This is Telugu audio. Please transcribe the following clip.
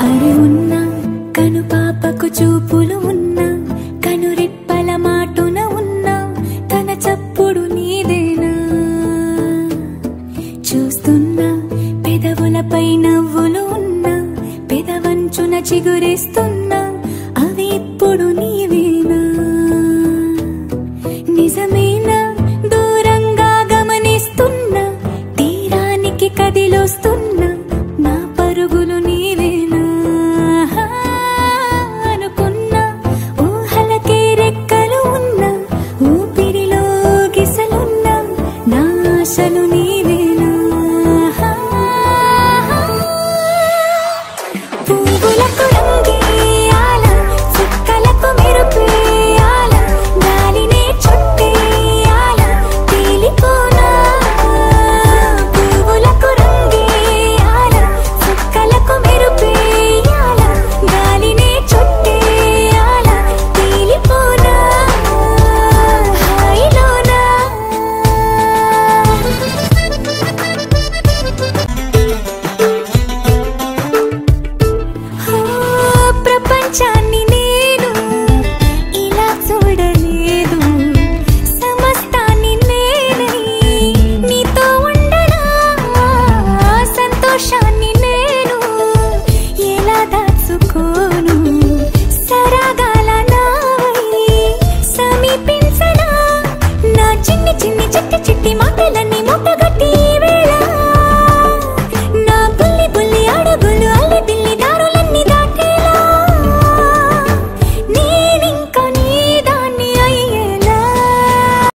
అరి ఉన్నా కను పాపకు చూపులు ఉన్నా కను రెప్పల మాటున ఉన్నా తన చప్పుడు నీదేనా చూస్తున్నా పెదవులపై నవ్వులు ఉన్నా పెదవంచున చిగురిస్తున్నా అవి ఇప్పుడు నీవేనా నిజమేనా దూరంగా గమనిస్తున్నా తీరానికి కదిలొస్తున్నా నా పరుగులు నీవేనా అనుకున్నా ఊహలకే రెక్కలు ఉన్నా ఊపిరిలో గిసలున్నా నా ఆశలు నీవేనా పువ్వు